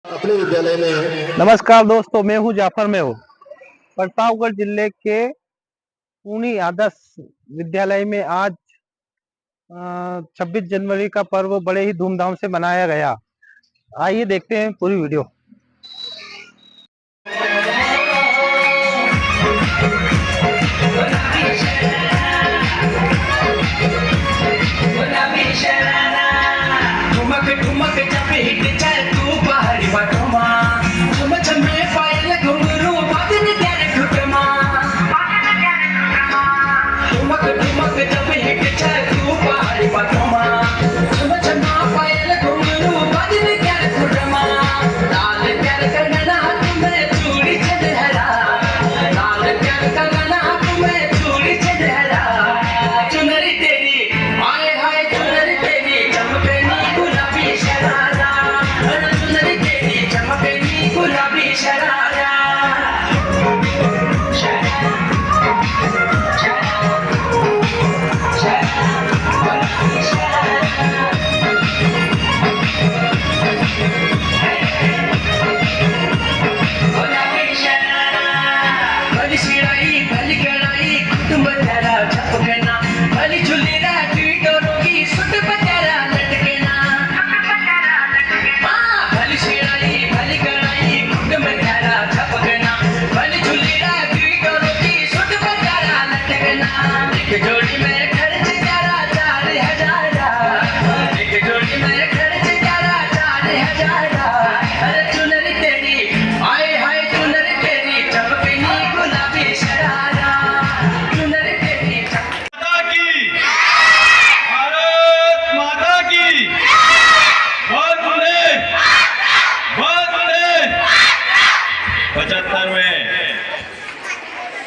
अपने विद्यालय में। नमस्कार दोस्तों, मैं हूं जाफर में हूँ प्रतापगढ़ जिले के पूनी आदर्श विद्यालय में आज 26 जनवरी का पर्व बड़े ही धूमधाम से मनाया गया। आइए देखते हैं पूरी वीडियो।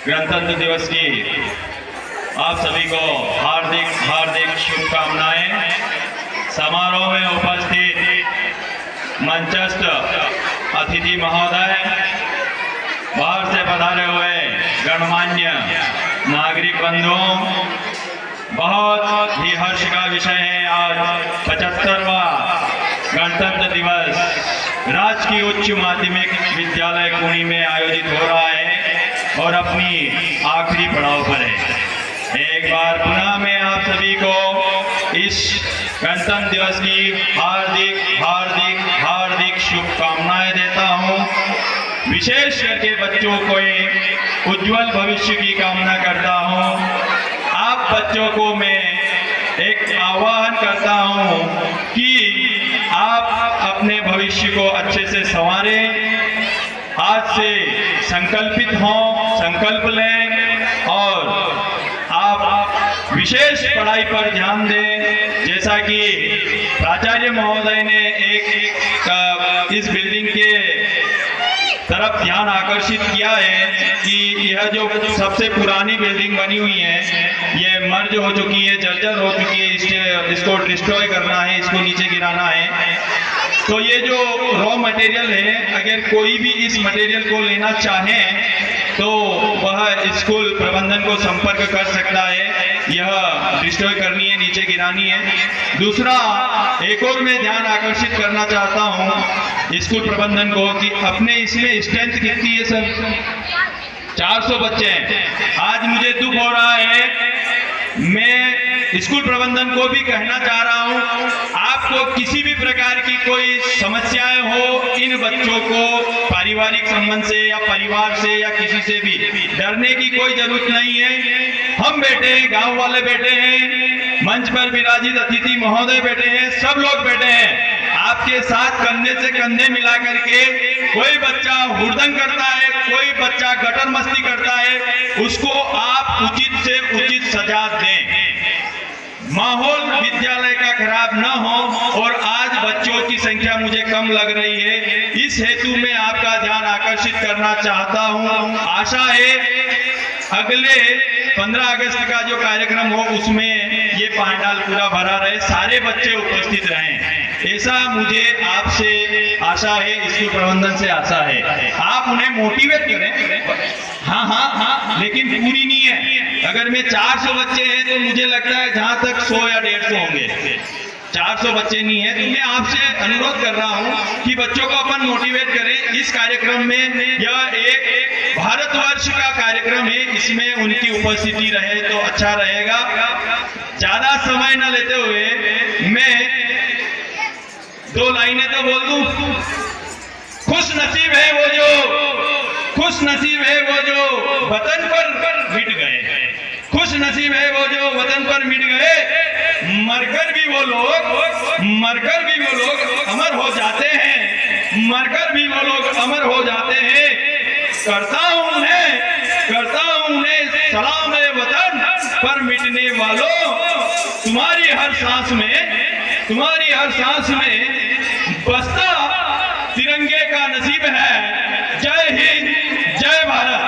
गणतंत्र दिवस की आप सभी को हार्दिक हार्दिक शुभकामनाएं। समारोह में उपस्थित मंचस्थ अतिथि महोदय, बाहर से पधारे हुए गणमान्य नागरिक बंधुओं, बहुत ही हर्ष का विषय है। आज 75वां गणतंत्र दिवस राजकीय उच्च माध्यमिक विद्यालय कुनी में आयोजित हो रहा है और अपनी आखिरी पड़ाव पर है। एक बार पुनः मैं आप सभी को इस गणतंत्र दिवस की हार्दिक हार्दिक हार्दिक शुभकामनाएं देता हूं। विशेष करके बच्चों को एक उज्जवल भविष्य की कामना करता हूं। आप बच्चों को मैं एक आह्वान करता हूं कि आप अपने भविष्य को अच्छे से संवारें, आज से संकल्पित हों, संकल्प लें और आप विशेष पढ़ाई पर ध्यान दें। जैसा कि प्राचार्य महोदय ने एक इस बिल्डिंग के तरफ ध्यान आकर्षित किया है कि यह जो सबसे पुरानी बिल्डिंग बनी हुई है, ये मर्ज हो चुकी है, जर्जर हो चुकी है, इसको डिस्ट्रॉय करना है, इसको नीचे गिराना है। तो ये जो रॉ मटेरियल है, अगर कोई भी इस मटेरियल को लेना चाहे तो वह स्कूल प्रबंधन को संपर्क कर सकता है। यह डिस्ट्रॉय करनी है, नीचे गिरानी है। दूसरा, एक और मैं ध्यान आकर्षित करना चाहता हूं स्कूल प्रबंधन को कि अपने इसमें स्ट्रेंथ कितनी है सर? 400 बच्चे हैं। आज मुझे दुख हो रहा है, मैं स्कूल प्रबंधन को भी कहना चाह रहा हूं, आपको किसी भी प्रकार की कोई समस्याएं हो, इन बच्चों को पारिवारिक संबंध से या परिवार से या किसी से भी डरने की कोई जरूरत नहीं है। हम बैठे हैं, गांव वाले बैठे हैं, मंच पर विराजित अतिथि महोदय बैठे हैं, सब लोग बैठे हैं। आपके साथ कंधे से कंधे मिला करके कोई बच्चा हुड़दंग करता है, कोई बच्चा गटर मस्ती करता है, उसको आप उचित से उचित सजा दें। माहौल विद्यालय का खराब न हो। और आज बच्चों की संख्या मुझे कम लग रही है, इस हेतु में आपका ध्यान आकर्षित करना चाहता हूं। आशा है अगले 15 अगस्त का जो कार्यक्रम हो उसमें ये पांडाल पूरा भरा रहे, सारे बच्चे उपस्थित रहें, ऐसा मुझे आपसे आशा है, स्कूल प्रबंधन से आशा है। आप उन्हें मोटिवेट करें। हाँ हाँ हाँ, लेकिन पूरी नहीं है। अगर मैं 400 बच्चे हैं तो मुझे लगता है जहां तक 100 या 150 होंगे। 400 बच्चे नहीं है, तो मैं आपसे अनुरोध कर रहा हूं कि बच्चों को अपन मोटिवेट करें इस कार्यक्रम में। यह एक भारतवर्ष का कार्यक्रम है, इसमें उनकी उपस्थिति रहे तो अच्छा रहेगा। ज्यादा समय न लेते हुए मैं 2 लाइनें तो बोल दूं। खुश नसीब है वो जो वतन पर मिट गए, खुश नसीब है वो जो वतन पर मिट गए। मरकर भी वो लोग अमर हो जाते हैं, मरकर भी वो लोग अमर हो जाते हैं। करता हूं उन्हें सलाम ए वतन पर मिटने वालों, तुम्हारी हर सांस में बसता तिरंगे का नसीब है। जय हिंद, जय भारत।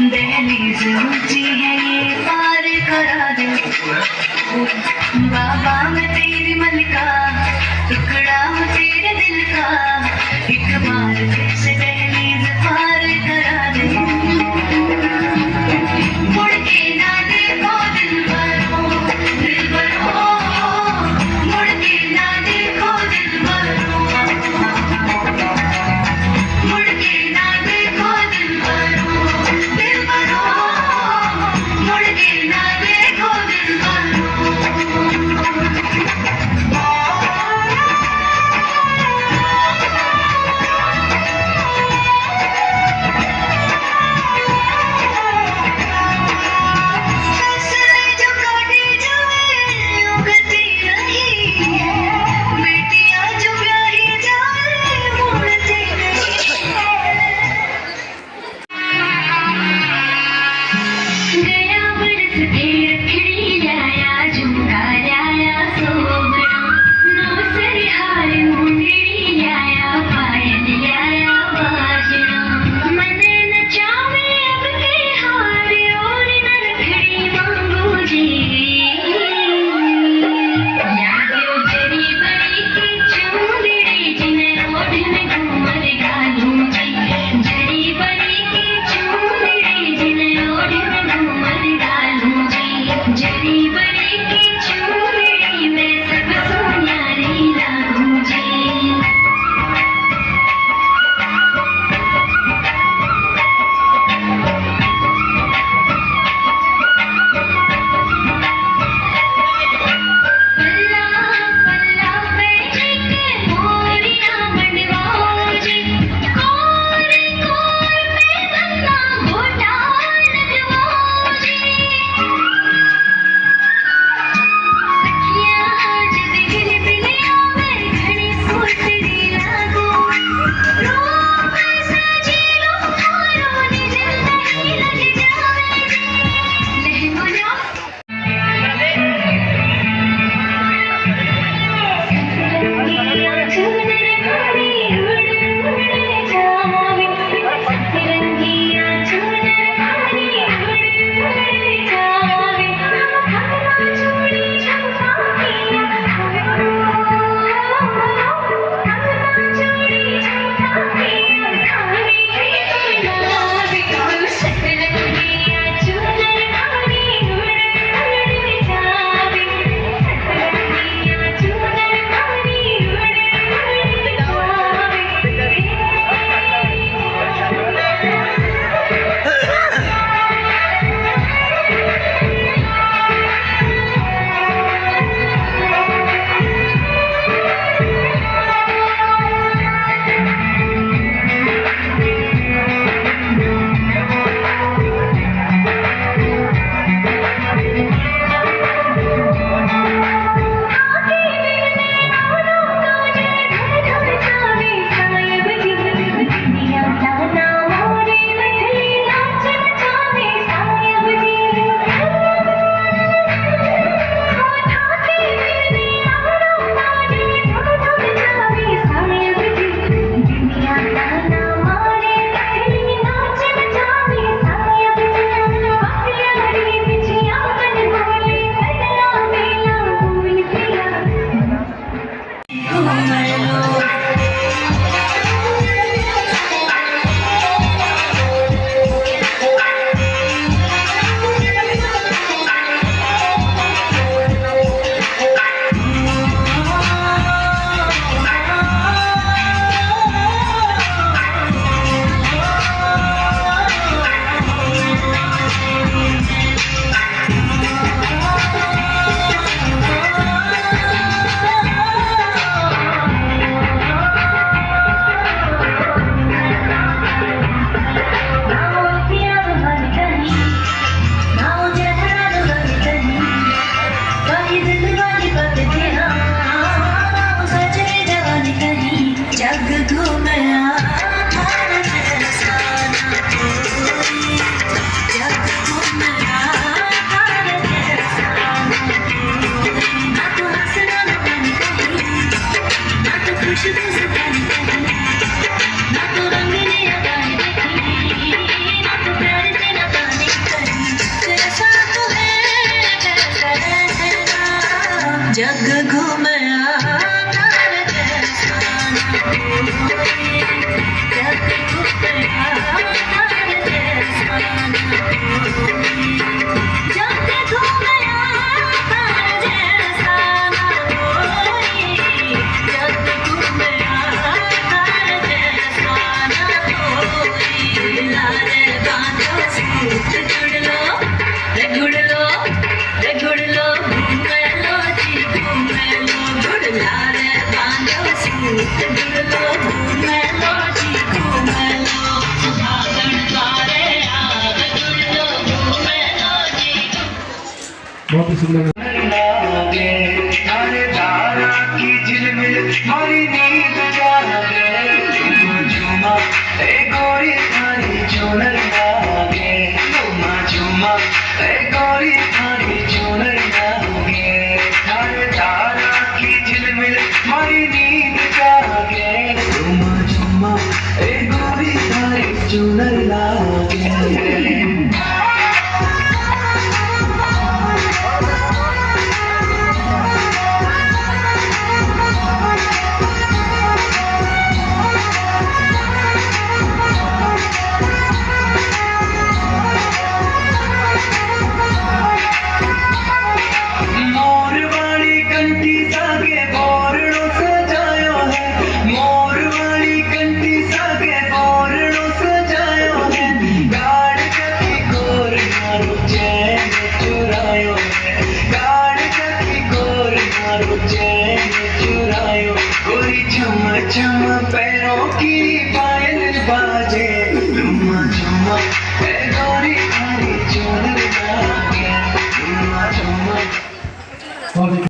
दहलीज ऊंची है ये पार करा दे बाबा, मैं तेरी मलिका, टुकड़ा हूँ तेरे दिल का, एक बार फिर से दहलीज पार करा दे। मुड़ के ना देखो दिलबरो, मुड़ के ना देखो दिलबरो, मुड़ के ना देखो दिलबरो, मुड़ के ना देखो दिलबरो। जग घूमया तार जैसा ना कोई, जग घूमया तार जैसा ना कोई, जग घूमया तार जैसा ना कोई, जग घूमया तार जैसा ना कोई। लारे बांधो सूत जुड़ लो रे गुड़ लो रे गुड़ लो, घूमे लो जी घूमे लो, गुड़ लारे बांधो सूत जुड़ लो, घूमे लो जी घूमे लो, सुहागन द्वारे आग जुड़ लो, घूमे लो जी। बहुत ही सुंदर लागे तारे तारा की झिलमिल हमारी नींद जागे, झूमा झूमा ए गोरी थारी चुनर लागे, झूमा झूमा ए गोरी थारी चुनर लागे, तारे तारा की झिलमिल हमारी नींद जागे, झूमा झूमा ए गोरी थारी चुनर लागे। चम पैरों की पायल बाजे, झुमा झुमा ए गोरी थारी चुनर लागे, झुमा झुमा। बहुत ही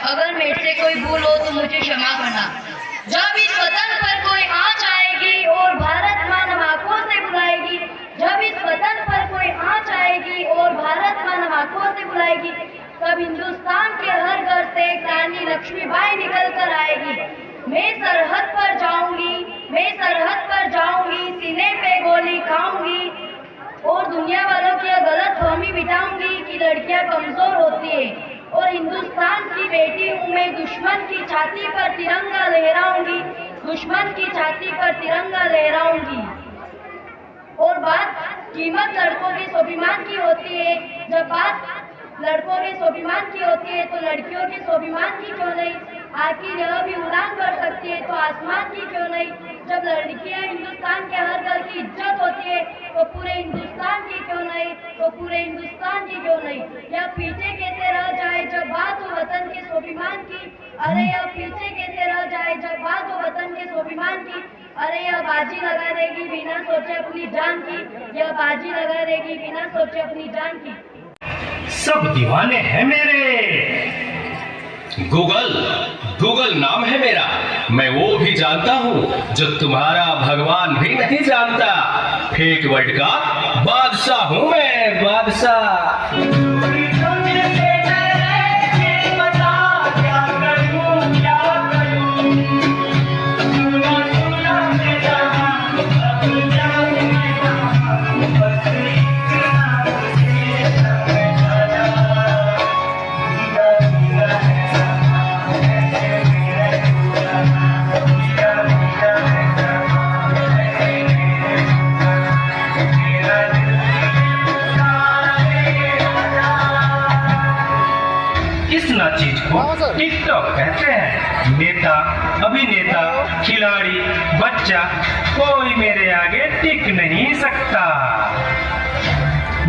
अगर मेरे से कोई भूल हो तो मुझे क्षमा करना। जब इस वतन पर कोई आँच आएगी और भारत माँ नम आँखों से बुलाएगी, जब इस वतन पर कोई आँच आएगी और भारत माँ नम आँखों से बुलाएगी, तब हिंदुस्तान के हर घर से रानी लक्ष्मीबाई निकल कर आएगी। मैं सरहद पर जाऊंगी, मैं सरहद पर जाऊंगी, सीने पे गोली खाऊंगी और दुनिया वालों की गलत फहमी मिटाऊंगी कि लड़कियां कमजोर होती है। और हिंदुस्तान की बेटी हूँ मैं, दुश्मन की छाती पर तिरंगा लहराऊंगी, दुश्मन की छाती पर तिरंगा लहराऊंगी। और बात कीमत लड़कों के स्वाभिमान की होती है, जब बात लड़कों के स्वाभिमान की होती है तो लड़कियों के स्वाभिमान की क्यों नहीं? आखिर यह भी उड़ान कर सकती है तो आसमान की क्यों नहीं? जब लड़कियां हिंदुस्तान के हर घर की इज्जत होती है तो पूरे हिंदुस्तान की क्यों नहीं? तो पूरे हिंदुस्तान की क्यों नहीं? यह पीछे कैसे रह जाए जब बात हो वतन के स्वाभिमान की? अरे यह पीछे कैसे रह जाए जब बात हो वतन के स्वाभिमान की? अरे यह बाजी लगा देगी बिना सोचे अपनी जान की, यह बाजी लगा देगी बिना सोचे अपनी जान की। सब दीवाने हैं मेरे। गूगल, गूगल नाम है मेरा। मैं वो भी जानता हूँ जो तुम्हारा भगवान भी नहीं जानता। फेक वर्ल्ड का बादशाह हूँ मैं, बादशाह। चीज को टिकटॉक कहते हैं। नेता, अभिनेता, खिलाड़ी, बच्चा, कोई मेरे आगे टिक नहीं सकता।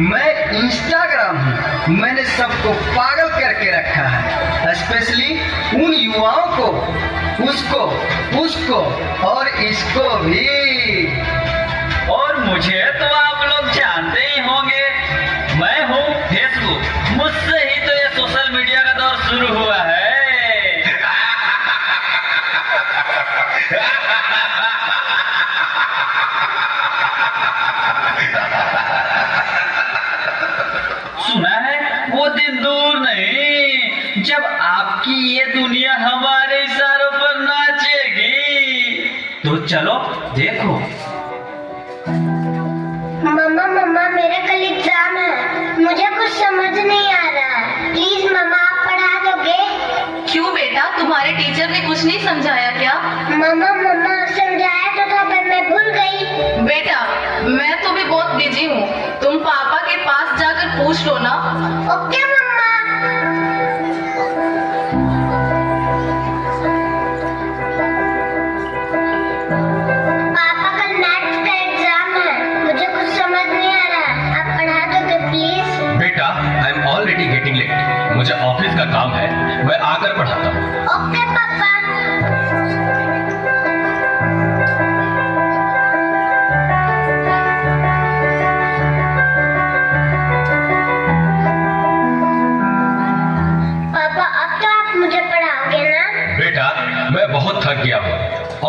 मैं इंस्टाग्राम हूँ, मैंने सबको पागल करके रखा है, स्पेशली उन युवाओं को, उसको और इसको भी। और मुझे तो आप लोग जानते ही होंगे, मैं हूँ फेसबुक। मुझसे ही तो ये सोशल मीडिया का दौर शुरू हुआ है। सुना है वो दिन दूर नहीं जब आपकी ये दुनिया हमारे इशारों पर नाचेगी। तो चलो देखो। मम्मा मेरे बेटा, तुम्हारे टीचर ने कुछ नहीं समझाया क्या? मम्मा समझाया तो था पर मैं भूल गई। बेटा, मैं तो भी बहुत बिजी हूँ, तुम पापा के पास जाकर पूछ लो ना। ओके मम्मा। पापा कल मैथ्स का एग्जाम है, मुझे कुछ समझ नहीं आ रहा, आप पढ़ा दोगे प्लीज? बेटा, I am already getting late, मुझे ऑफिस का काम है, मैं आकर पढ़ाता हूँ। ओके पापा। पापा अब तो आप मुझे पढ़ाओगे ना? बेटा, मैं बहुत थक गया हूँ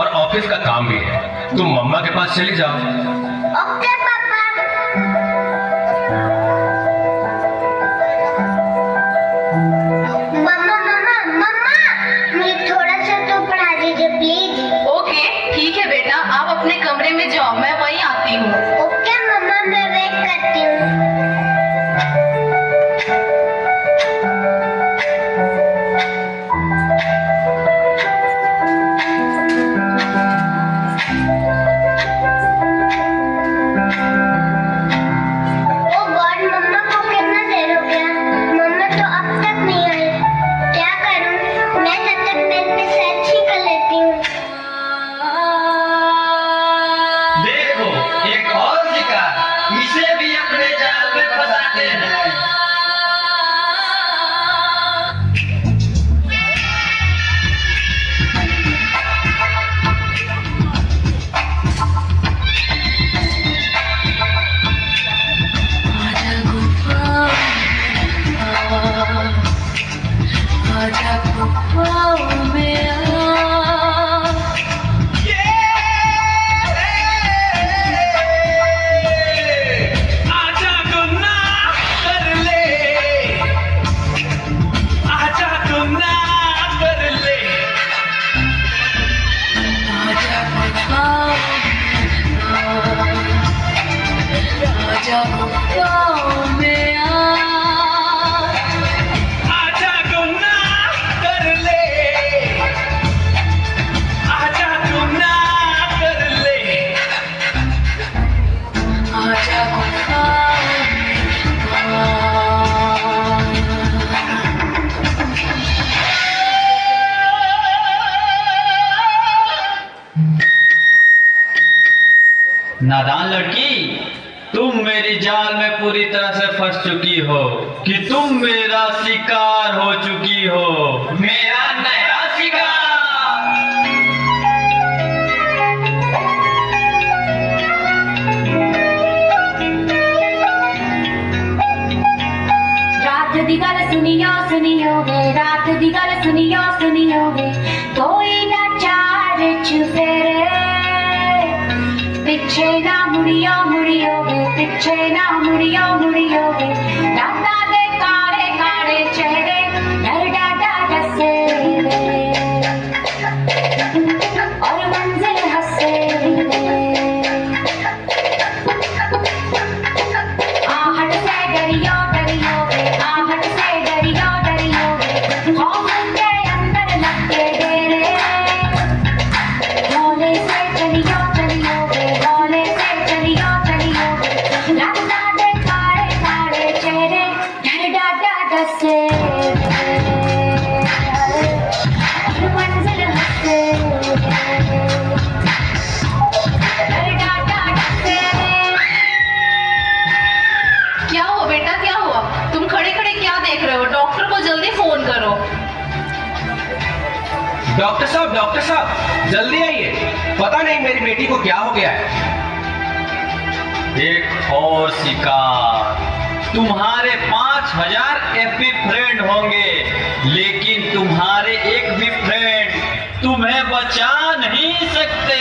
और ऑफिस का काम भी है, तुम मम्मा के पास चली जाओ। ओके पापा। मुझे थोड़ा सा तो पढ़ा दीजिए प्लीज। ओके ठीक है बेटा, आप अपने कमरे में जाओ, मैं वहीं आती हूँ। ओके मम्मा, मैं वेट करती हूँ। नादान लड़की, तुम मेरी जाल में पूरी तरह से फंस चुकी हो कि तुम मेरा शिकार हो चुकी हो, मेरा नया शिकार। रात दी गल सुनियो वे, रात दी गल सुनियो वे, कोई ना चार चुफेरे, पिछे ना मुड़ियो वे, पिछे ना मुड़ियो वे, दादा दे काले काले चेहरे, डर डाटा डसे वे, और मंजिल हंसे वे, आहट से डरियो वे, आहट से डरियो वे, खौफ के अंदर लगे डेरे, भोले से चलियो वे, भोले से चलियो वे, दादा दे काले काले चेहरे, डर डाटा डसे और मंजिल हंसे, डर डाटा डसे। क्या हुआ बेटा, क्या हुआ? तुम खड़े खड़े क्या देख रहे हो? डॉक्टर को जल्दी फोन करो। डॉक्टर साहब जल्दी आइए, पता नहीं मेरी बेटी को क्या हो गया है। एक और शिकार। तुम्हारे 5000 एफबी फ्रेंड होंगे, लेकिन तुम्हारे एक भी फ्रेंड तुम्हें बचा नहीं सकते।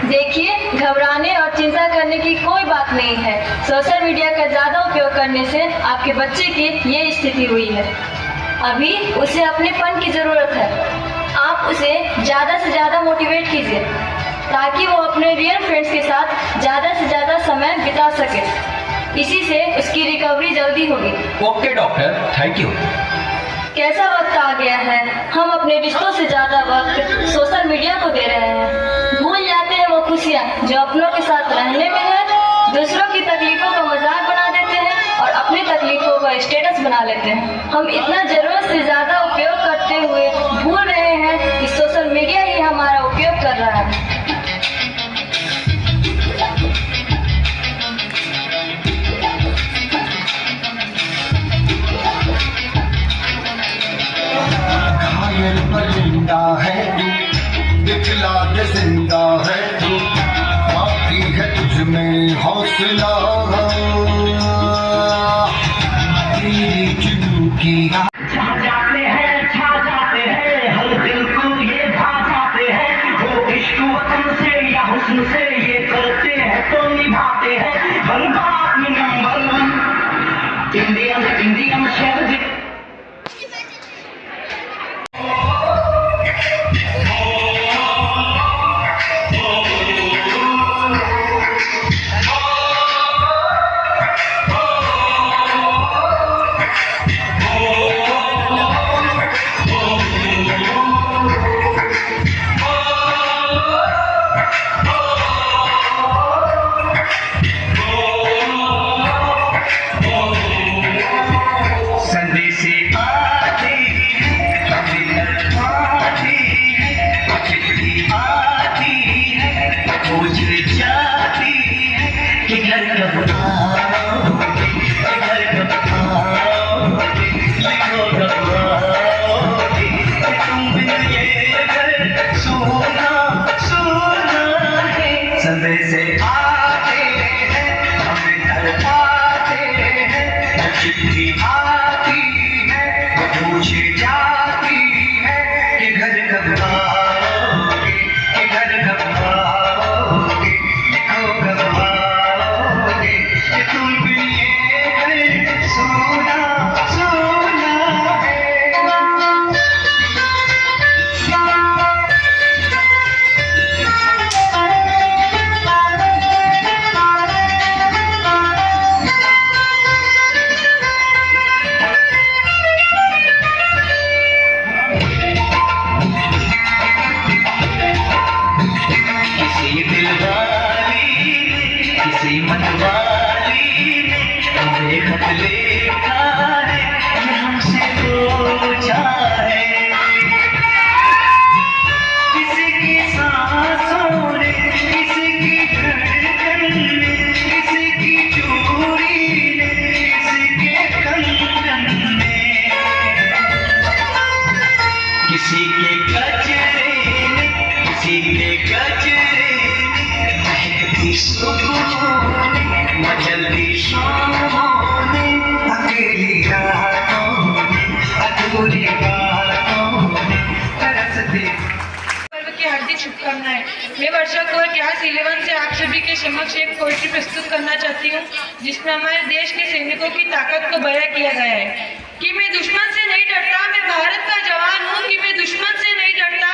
देखिए, घबराने और चिंता करने की कोई बात नहीं है। सोशल मीडिया का ज्यादा उपयोग करने से आपके बच्चे की ये स्थिति हुई है। अभी उसे अपनेपन की जरूरत है। ज़्यादा से ज़्यादा मोटिवेट कीजिए ताकि वो अपने रियल फ्रेंड्स के साथ ज़्यादा से ज़्यादा समय बिता सके। इसी से उसकी रिकवरी जल्दी होगी। Okay doctor, thank you. कैसा वक्त आ गया है, हम अपने रिश्तों से ज़्यादा वक्त सोशल मीडिया को दे रहे हैं। भूल जाते हैं वो खुशियाँ जो अपनों के साथ रहने में है, दूसरों की तकलीफों को मजाक बना देते हैं और अपनी तकलीफों को स्टेटस बना लेते हैं। हम इतना ज़रूरत से ज़्यादा उपयोग करते हुए भूल रहे हैं कि सोशल मीडिया ही हमारा उपयोग कर रहा है। घायल परिंदा है तू, दिखला दे जिंदा है तू, बाकी है तुझ में हौसला, तेरी जुनून की छा जाते हैं हर दिल को ये भा जाते हैं, वो इश्क वतन से या हुस्न से ये करते हैं तो निभाते हैं, हर बात में नंबर 1 इंडियन शहर। शुभकामनाएं। मैं वर्षा कौर क्लास 11 से आप सभी के समक्ष एक पोएट्री प्रस्तुत करना चाहती हूँ जिसमें हमारे देश के सैनिकों की ताकत को बयां किया गया है कि मैं दुश्मन से नहीं डरता, मैं भारत का जवान हूँ। कि मैं दुश्मन से नहीं डरता,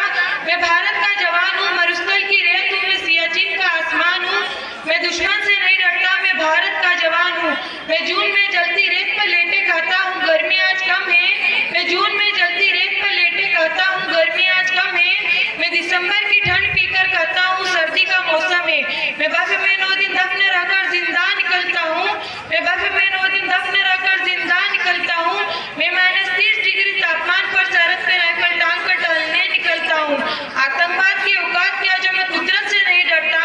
मैं भारत का जवान हूँ। मरुस्थल की रेत हूँ, मैं सियाचिन का आसमान हूँ। मैं दुश्मन से नहीं डरता, मैं भारत का जवान हूँ। मैं जून में जलती रेत पर लेटे खाता हूँ, गर्मी आज कम है। मैं जून में जलती रेत पर लेटे खाता हूँ, गर्मी आज कम है। मैं दिसंबर की ठंड पीकर खाता हूँ, सर्दी का मौसम है। मैं बर्फ में 9 दिन दफन रहकर जिंदा निकलता हूँ। मैं बर्फ में 9 दिन दफन रहकर जिंदा निकलता हूँ। मैं -30 डिग्री तापमान पर सरहद पे राइफल टांग कर टहलने निकलता हूँ। आतंकवाद की औकात क्या जो मैं कुदरत से नहीं डरता,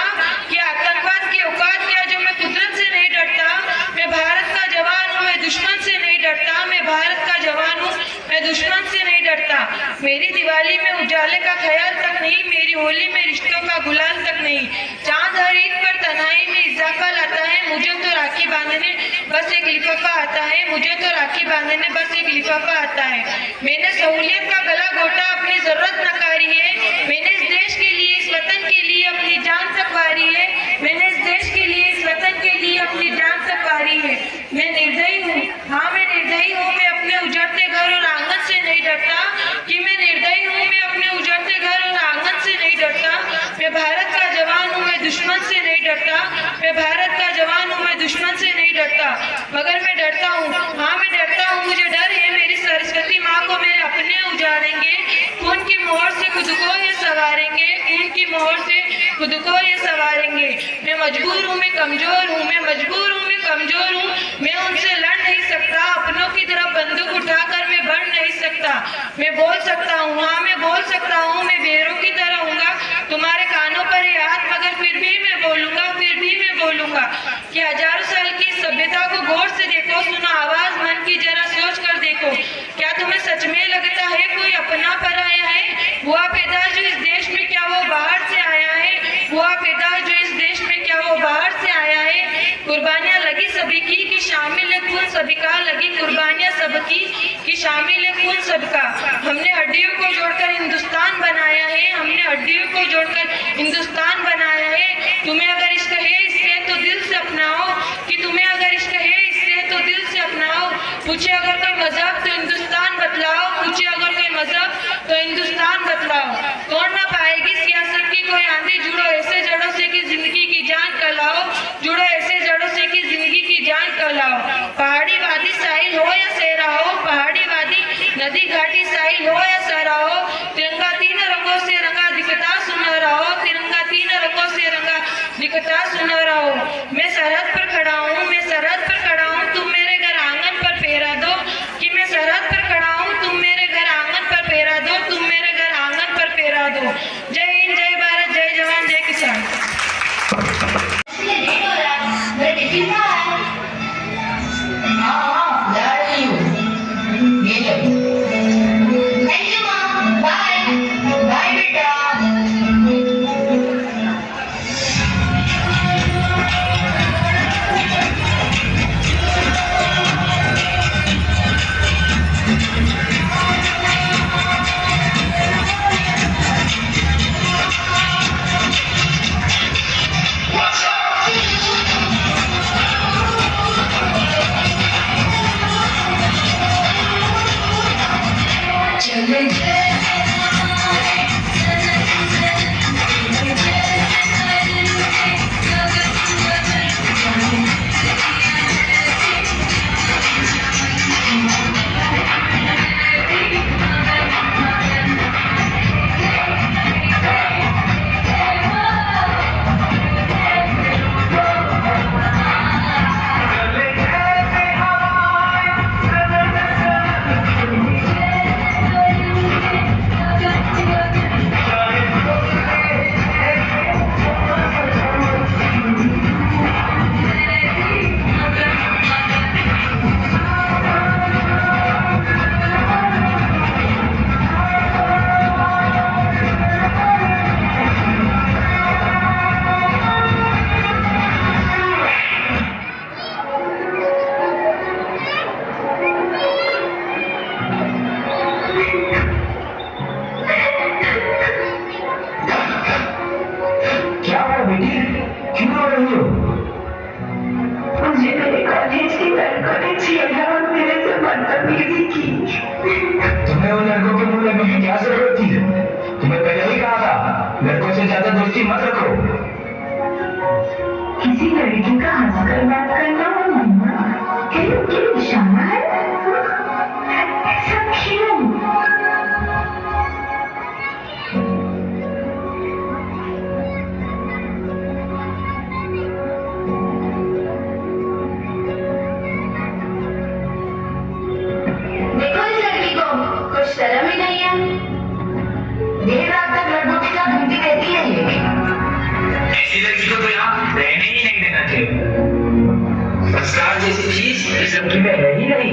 कि आतंकवाद की औकात क्या जो मैं कुदरत से नहीं डरता। मैं भारत का जवान हूँ, मैं दुश्मन से नहीं डरता। मैं भारत का जवान हूँ, मैं दुश्मन से नहीं डरता। मेरी दिवाली में उजाले का ख्याल तक नहीं, मेरी होली में रिश्तों का गुलाल तक नहीं। चांद हर ईद पर तन्हाई में इजाफा लाता है, मुझे तो राखी बांधने बस एक लिफाफा आता है। मुझे तो राखी बांधने बस एक लिफाफा आता है। मैंने सहूलियत का गला घोटा, अपनी जरूरत नकारी है। मैंने इस देश के लिए, इस वतन के लिए अपनी जान तक वारी है। मैंने इस देश के लिए, इस वतन के लिए अपनी जान तक वारी है। मैं निर्दयी हूँ, हाँ मैं निर्दयी हूँ। मैं अपने उजड़ते घर और आंगन से नहीं डरता, कि मैं निर्दयी हूँ। मैं अपने उजड़ते घर और आंगन मोहर से खुद को ये सवारेंगे, ऊन की मोहर से खुद को ये सवारेंगे। मैं मजबूर हूँ, मैं कमजोर हूँ, मैं मजबूर हूँ, मैं कमजोर हूँ, मैं उनसे लड़ नहीं सकता, अपनों की तरफ बंदूक उठाकर मैं बढ़ नहीं सकता। मैं बोल सकता हूँ, हाँ मैं बोल सकता हूँ, मैं बेरों की तरह हूँगा, तुम्हारे कानों पर ये हाथ, मगर फिर भी मैं बोलूँगा, फिर भी मैं बोलूँगा कि हजारों साल की सभ्यता को गौर से देखो, सुनो आवाज मन की, जरा सोच कर देखो, क्या तुम्हें सच में लगता है कोई अपना पर आया है? हुआ पैदा जो इस देश में, क्या वो बाहर से आया है? हुआ पैदा जो इस देश में, क्या वो बाहर से आया है? कुर्बानियां लगी सभी की कि शामिल है खून सभी का, लगी कुर्बानियां सबकी कि शामिल है खून सबका। हमने हड्डियों को जोड़कर हिंदुस्तान बनाया है, हमने हड्डियों को जोड़कर हिंदुस्तान बनाया है। तुम्हें अगर इश्क है इससे तो दिल से अपनाओ, कि तुम्हें अगर इश्क है इससे तो दिल से अपनाओ। पूछे अगर कोई मजहब तो हिंदुस्तान बतलाओ, पूछे अगर कोई मजहब तो हिंदुस्तान बतलाओ। तोड़ ना पाएगी सियासत की कोई आंधी, जुड़ो ऐसे जड़ों से कि जिंदगी की जान कहलाओ, जुड़ो ऐसे जड़ों से कि जिंदगी की जान कहलाओ। पहाड़ी वादी साहिल हो या सहरा हो, पहाड़ी वादी नदी घाटी साहिल हो या सहरा हो, तिरंगा तीन रंगों से रंगा दिखता सुनहरा हो, तिरंगा तीन रंगों से रंगा दिखता सुनहरा हो। मैं सरहद पर खड़ा हूँ, मैं सरहद पर खड़ा हूँ, तुम मेरे घर आंगन पर फेरा दो, कि मैं सरहद पर खड़ा हूँ, तुम मेरे घर आंगन पर फेरा दो, तुम मेरे घर आंगन पर फेरा दो। जय हिंद, जय भारत, जय जवान, जय किसान। तुम्हें उन लड़कों के मुंह लगने की क्या जरूरत थी? तुम्हें पहले ही कहा था लड़कों से ज्यादा दोस्ती मत रखो। किसी लड़की का हंसकर बात करना हो मम्मा, क्या निशाना है? ऐसा क्यों? देखो इस लड़की को, कुछ शर्म ही नहीं है। देर रात तक लड़कों के साथ घूमती रहती है ये। ऐसी लड़की को तो यहाँ रहने ही नहीं देना चाहिए। संस्कार जैसी चीज इस लड़की में है ही नहीं।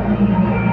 Thank you.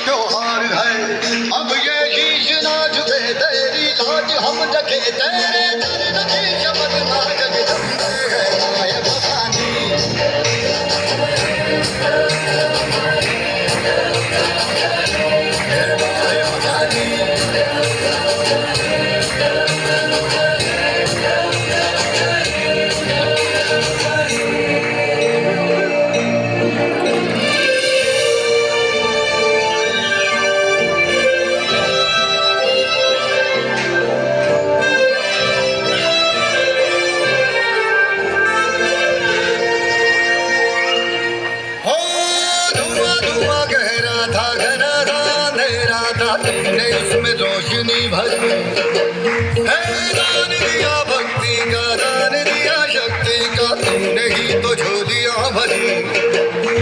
त्योहार है। अब ये शीश ना झुके तेरी लाज हम रखे, तेरे दर्द की शब्द ना जगदम्बे है माय भवानी। तुमने उसमें रोशनी भरी, है दान दिया भक्ति का, दान दिया शक्ति का, तुमने ही तो झोलियां भरी।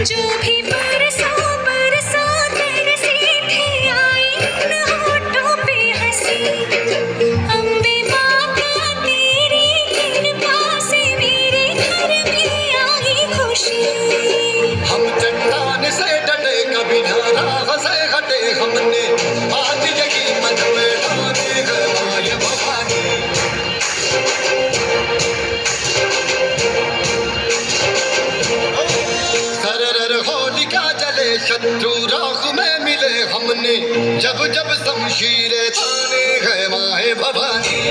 जो भी बरसा बरसा तेरे सीधे आई उन होठों पे हंसी, अम्बे माता तेरी कृपा से मेरे घर में आई खुशी। हम चट्टान से डटे कभी ना राह से हटे, हमने आज यही मन में ठाने है माय भवानी। सरर होलिका जले शत्रु राख में मिले, हमने जब जब शमशीरें ताने है माय भवानी।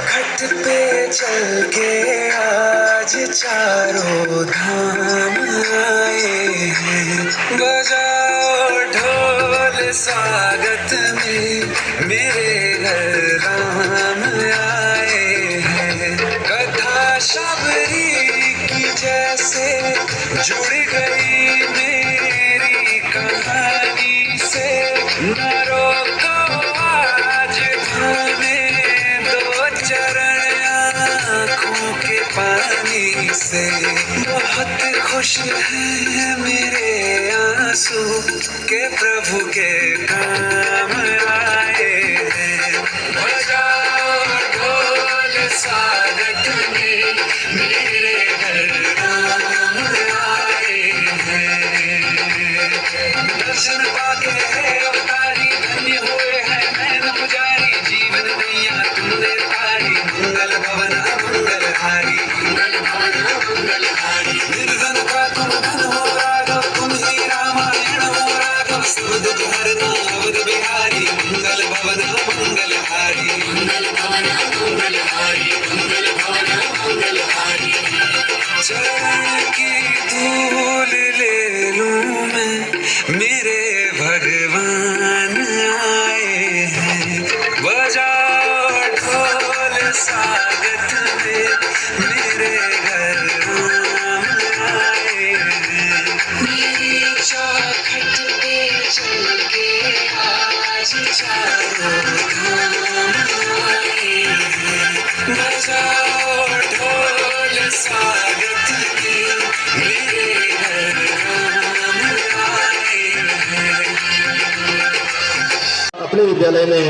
खट पे चल के आज चारों धाम आए हैं, बजाओ ढोल स्वागत में मेरे घर राम आए हैं। कथा शबरी की जैसे जुड़ गई मेरी कहानी से, न रोको आज थामे चरण आँखों के पानी से। बहुत खुश हैं मेरे आंसू के प्रभु के काम आए हैं, बजाओ ढोल स्वागत में मेरे घर राम आए हैं। दर्शन पाके है अवतारी, धन्य हुए हैं नैन पुजारी, जीवन नैया तुमने मंगल भवन मंगलहारी, मंगल भवन मंगलहारी। निर्धन का तुम धन हो राघव, तुम ही रामायण हो राघव, सब दुख हरना अवध बिहारी, मंगल भवन मंगलहारी, मंगल भवन मंगलहारी, मंगल भवन मंगलहारी। चरण की धूल ले लूं मैं, मेरे भगवान आए हैं, बजाओ ढोल स्वागत में मेरे घर राम आए हैं। मेरी चौखट पे चल के आज चारों धाम आए हैं, बजाओ ढोल स्वागत में मेरे घर राम आए हैं। अपने विद्यालय में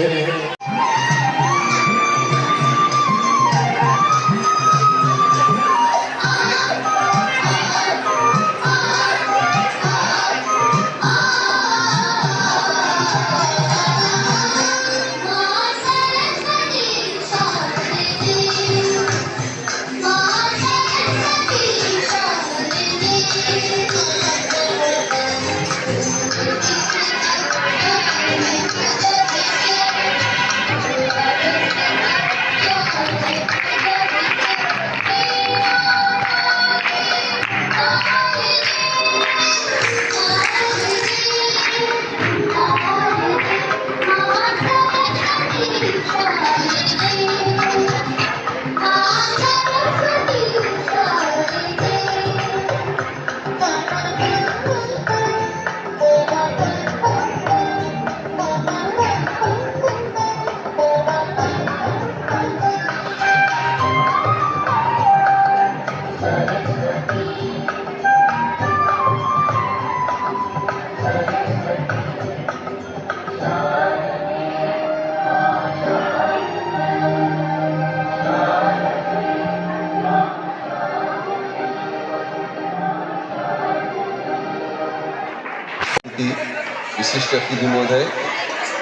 विशिष्ट अतिथि महोदय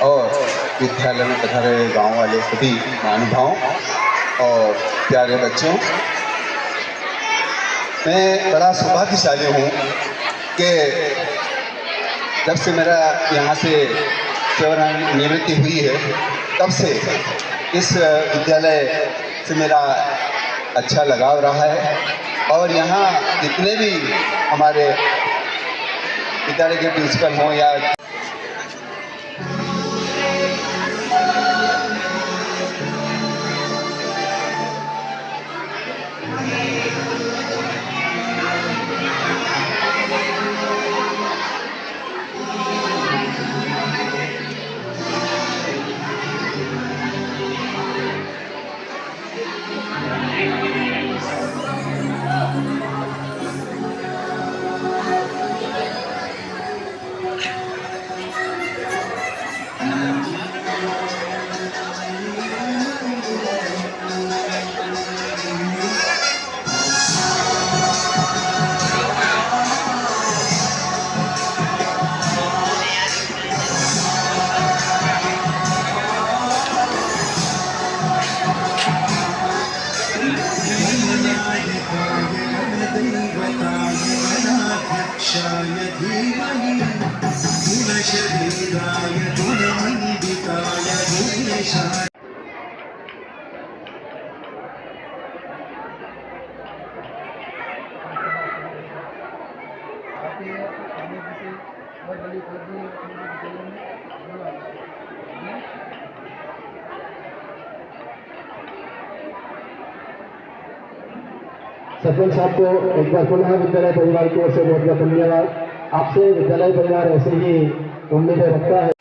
और विद्यालय में पधारे गांव वाले सभी महानुभावों और प्यारे बच्चों, मैं बड़ा सौभाग्यशाली हूँ कि जब से मेरा यहाँ से सेवानिवृत्ति हुई है तब से इस विद्यालय से मेरा अच्छा लगाव रहा है और यहाँ जितने भी हमारे विद्यालय के प्रिंसिपल हों या सरपंच साहब को एक बार पुनः विद्यालय परिवार की ओर से बहुत बहुत धन्यवाद। आपसे विद्यालय परिवार ऐसे ही उम्मीदें रखता है।